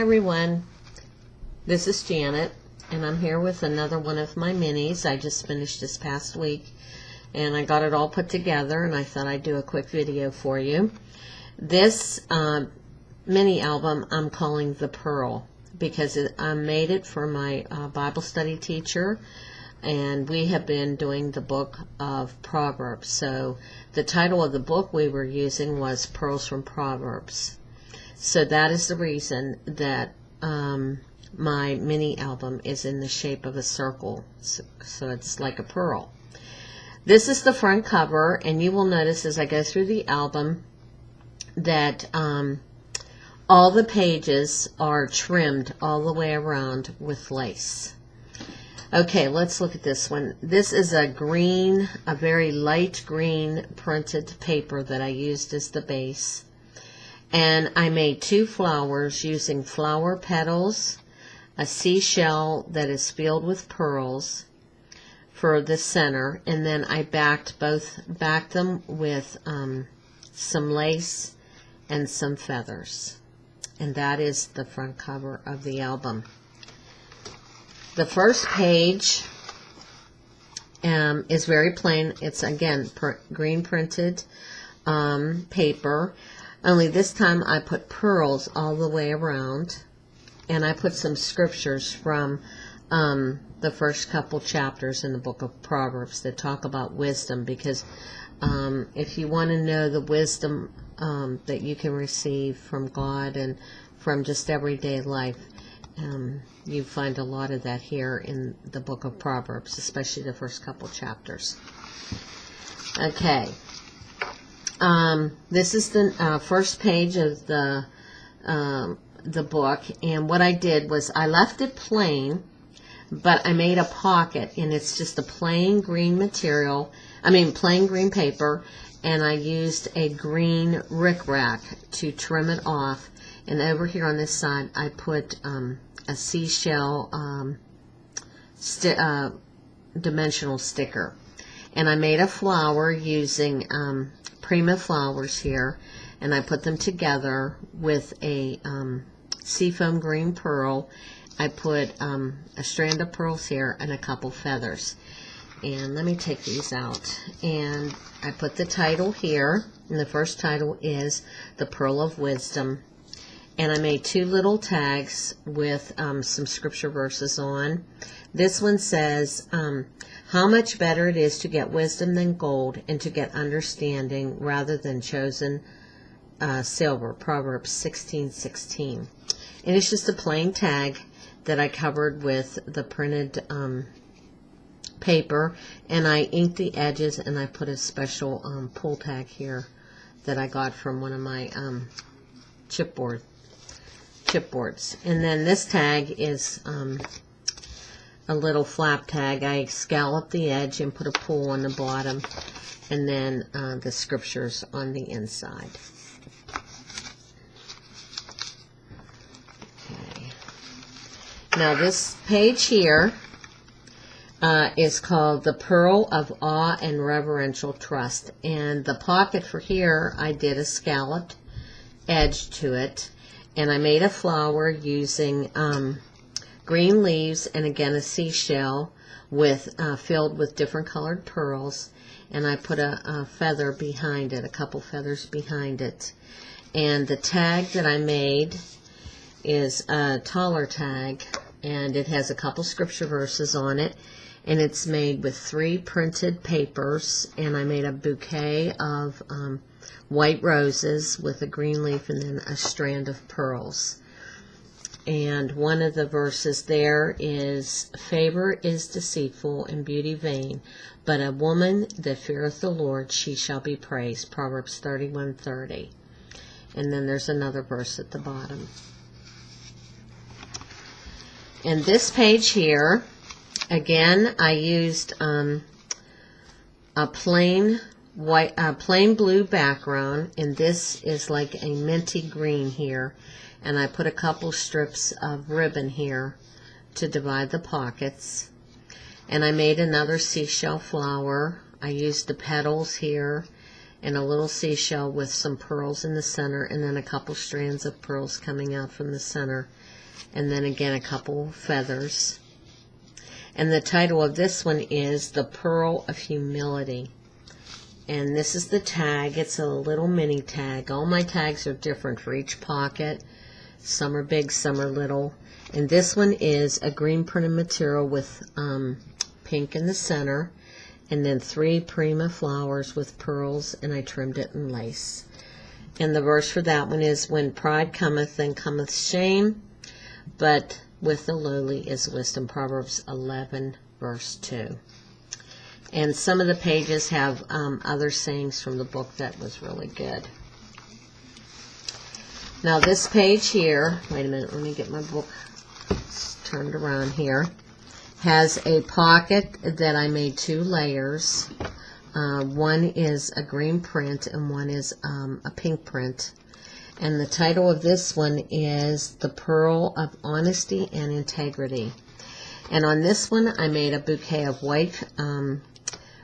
everyone, this is Janet, and I'm here with another one of my minis I just finished this past week, and I got it all put together, and I thought I'd do a quick video for you. This mini album I'm calling The Pearl, because I made it for my Bible study teacher, and we have been doing the book of Proverbs. So the title of the book we were using was Pearls from Proverbs. So that is the reason that my mini album is in the shape of a circle. So it's like a pearl. This is the front cover, and you will notice as I go through the album that all the pages are trimmed all the way around with lace. Okay, let's look at this one. This is a very light green printed paper that I used as the base. And I made 2 flowers using flower petals, a seashell that is filled with pearls for the center, and then I backed them with some lace and some feathers. And that is the front cover of the album. The first page is very plain. It's, again, green printed paper. Only this time I put pearls all the way around. And I put some scriptures from the first couple chapters in the book of Proverbs that talk about wisdom. Because if you want to know the wisdom that you can receive from God and from just everyday life, you find a lot of that here in the book of Proverbs, especially the first couple chapters. Okay. This is the first page of the book, and what I did was I left it plain, but I made a pocket, and it's just a plain green plain green paper, and I used a green rickrack to trim it off. And over here on this side, I put a seashell dimensional sticker. And I made a flower using Prima flowers here, and I put them together with a seafoam green pearl. I put a strand of pearls here and a couple feathers. And let me take these out. And I put the title here, and the first title is The Pearl of Wisdom. And I made 2 little tags with some scripture verses on. This one says, how much better it is to get wisdom than gold, and to get understanding rather than chosen silver. Proverbs 16:16. And it's just a plain tag that I covered with the printed paper, and I inked the edges, and I put a special pull tag here that I got from one of my chipboards. And then this tag is a little flap tag. I scalloped the edge and put a pull on the bottom, and then the scriptures on the inside. Okay. Now this page here is called The Pearl of Awe and Reverential Trust. And the pocket for here, I did a scalloped edge to it. And I made a flower using green leaves and, again, a seashell filled with different colored pearls. And I put a feather behind it, a couple feathers behind it. And the tag that I made is a taller tag, and it has a couple scripture verses on it. And it's made with 3 printed papers, and I made a bouquet of white roses with a green leaf and then a strand of pearls. And one of the verses there is, favor is deceitful and beauty vain, but a woman that feareth the Lord, she shall be praised. Proverbs 31:30. And then there's another verse at the bottom. And this page here, again, I used a plain blue background, and this is like a minty green here, and I put a couple strips of ribbon here to divide the pockets. And I made another seashell flower. I used the petals here and a little seashell with some pearls in the center, and then a couple strands of pearls coming out from the center. and then again a couple feathers. And the title of this one is The Pearl of Humility. And this is the tag. It's a little mini tag. All my tags are different for each pocket. Some are big, some are little. And this one is a green printed material with pink in the center. And then 3 Prima flowers with pearls, and I trimmed it in lace. And the verse for that one is, when pride cometh, then cometh shame, but with the lowly is wisdom. Proverbs 11, verse 2. And some of the pages have other sayings from the book that was really good. Now this page here, wait a minute, let me get my book turned around here, has a pocket that I made 2 layers. One is a green print and one is a pink print. And the title of this one is The Pearl of Honesty and Integrity. And on this one I made a bouquet of white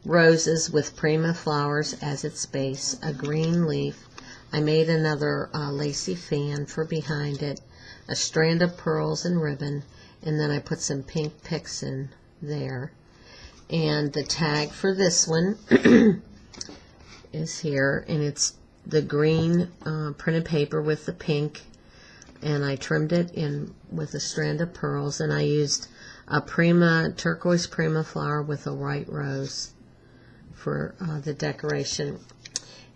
roses with Prima flowers as its base, a green leaf. I made another lacy fan for behind it, a strand of pearls and ribbon, and then I put some pink picks in there. And the tag for this one is here, and it's the green printed paper with the pink, and I trimmed it in with a strand of pearls, and I used a turquoise Prima flower with a white rose for the decoration.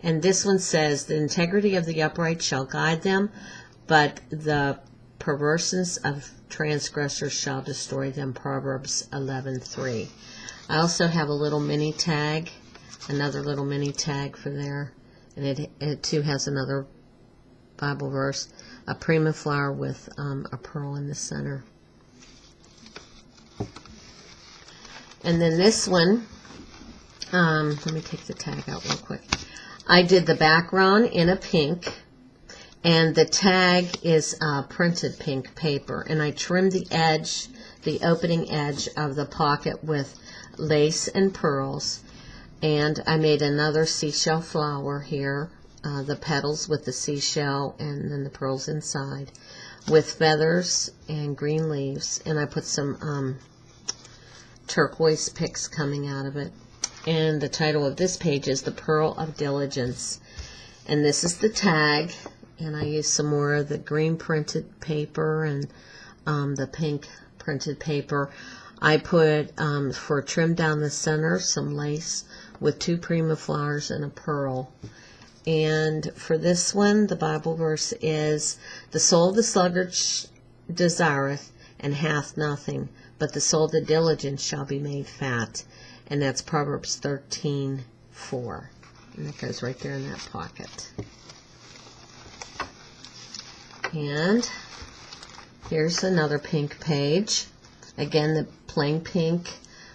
And this one says, the integrity of the upright shall guide them, but the perverseness of transgressors shall destroy them. Proverbs 11:3. I also have a little mini tag, another little mini tag for there, and it too has another Bible verse, a Prima flower with a pearl in the center. And then this one, let me take the tag out real quick. I did the background in a pink, and the tag is printed pink paper, and I trimmed the edge, the opening edge of the pocket with lace and pearls, and I made another seashell flower here, the petals with the seashell and then the pearls inside, with feathers and green leaves, and I put some turquoise picks coming out of it. And the title of this page is The Pearl of Diligence. And this is the tag, and I used some more of the green printed paper and the pink printed paper. I put, for trim down the center, some lace with 2 Prima flowers and a pearl. And for this one, the Bible verse is, the soul of the sluggard desireth and hath nothing, but the soul of the diligent shall be made fat. And that's Proverbs 13:4. And that goes right there in that pocket. And here's another pink page. Again, the plain pink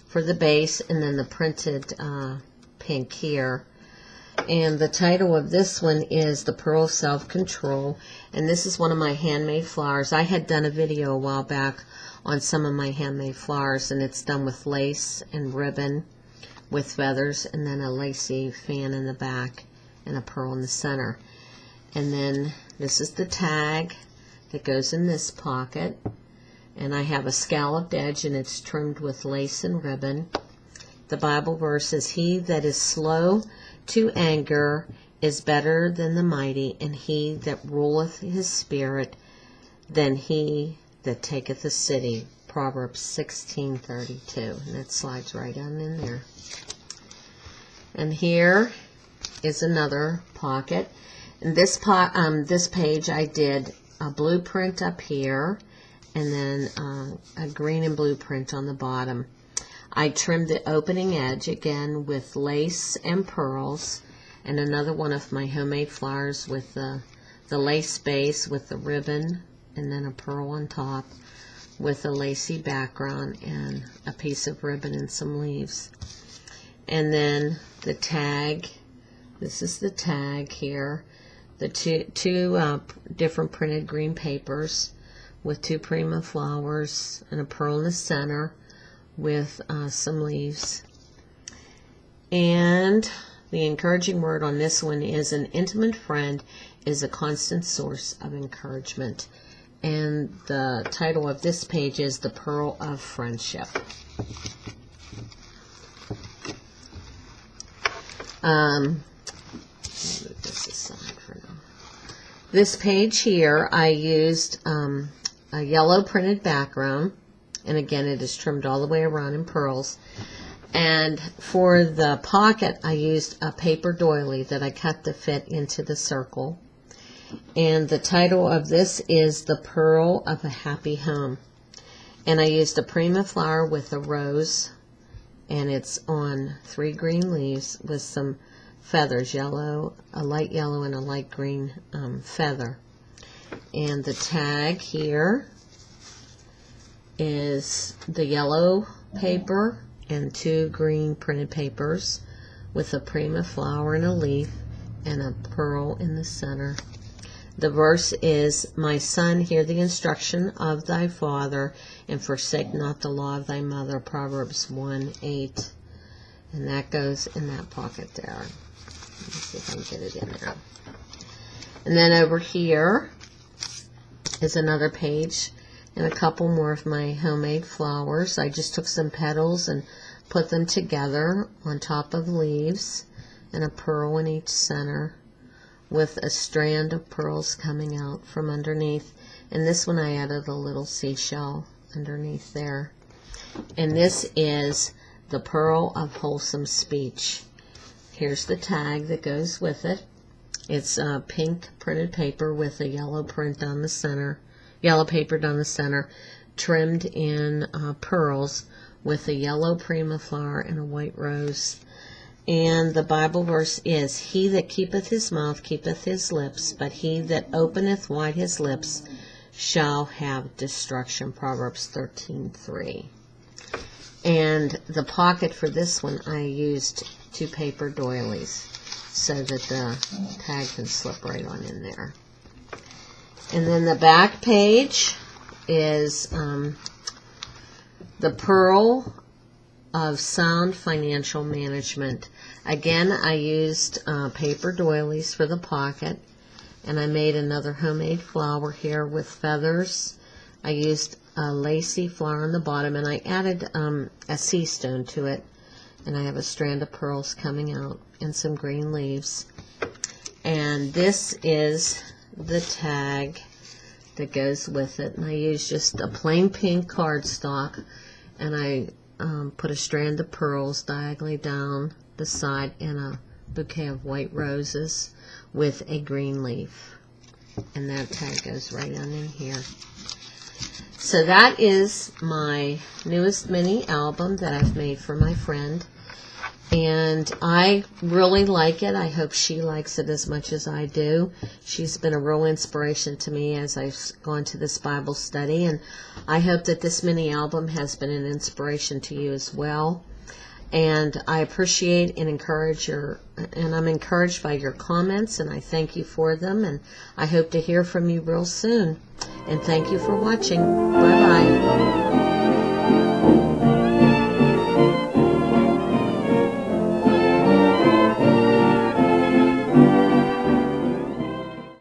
for the base, and then the printed pink here. And the title of this one is The Pearl of Self-Control. And this is one of my handmade flowers. I had done a video a while back on some of my handmade flowers, and it's done with lace and ribbon with feathers, and then a lacy fan in the back and a pearl in the center. And then this is the tag that goes in this pocket, and I have a scalloped edge, and it's trimmed with lace and ribbon. The Bible verse is, he that is slow to anger is better than the mighty, and he that ruleth his spirit than he that taketh a city. Proverbs 16:32. And that slides right on in there. And here is another pocket. In this page I did a blueprint up here, and then a green and blue print on the bottom. I trimmed the opening edge again with lace and pearls, and another one of my homemade flowers with the lace base with the ribbon, and then a pearl on top with a lacy background and a piece of ribbon and some leaves. And then the tag, this is the tag here, the two different printed green papers with 2 Prima flowers and a pearl in the center with some leaves. And the encouraging word on this one is, an intimate friend is a constant source of encouragement. And the title of this page is The Pearl of Friendship. Move this aside for now. This page here, I used a yellow printed background, and again it is trimmed all the way around in pearls. And for the pocket, I used a paper doily that I cut to fit into the circle. And the title of this is The Pearl of a Happy Home. And I used a prima flower with a rose, and it's on 3 green leaves with some feathers, yellow, a light yellow and a light green feather. And the tag here is the yellow paper and 2 green printed papers with a prima flower and a leaf and a pearl in the center. The verse is, "My son, hear the instruction of thy father, and forsake not the law of thy mother," Proverbs 1:8. And that goes in that pocket there. Let me see if I can get it in there. And then over here is another page and a couple more of my homemade flowers. I just took some petals and put them together on top of leaves, and a pearl in each center, with a strand of pearls coming out from underneath. And this one I added a little seashell underneath there. And this is The Pearl of Wholesome Speech. Here's the tag that goes with it. It's pink printed paper with a yellow print down the center, yellow paper down the center, trimmed in pearls with a yellow prima flower and a white rose. And the Bible verse is, "He that keepeth his mouth keepeth his lips, but he that openeth wide his lips shall have destruction," Proverbs 13:3. And the pocket for this one, I used 2 paper doilies so that the tag can slip right on in there. And then the back page is The Pearl of Sound Financial Management. Again, I used paper doilies for the pocket, and I made another homemade flower here with feathers. I used a lacy flower on the bottom, and I added a sea stone to it, and I have a strand of pearls coming out and some green leaves. And this is the tag that goes with it, and I used just a plain pink cardstock, and I put a strand of pearls diagonally down the side and a bouquet of white roses with a green leaf. And that tag goes right on in here. So that is my newest mini album that I've made for my friend. And I really like it. I hope she likes it as much as I do. She's been a real inspiration to me as I've gone to this Bible study. And I hope that this mini album has been an inspiration to you as well. And I appreciate and encourage and I'm encouraged by your comments, and I thank you for them. And I hope to hear from you real soon. And thank you for watching. Bye-bye.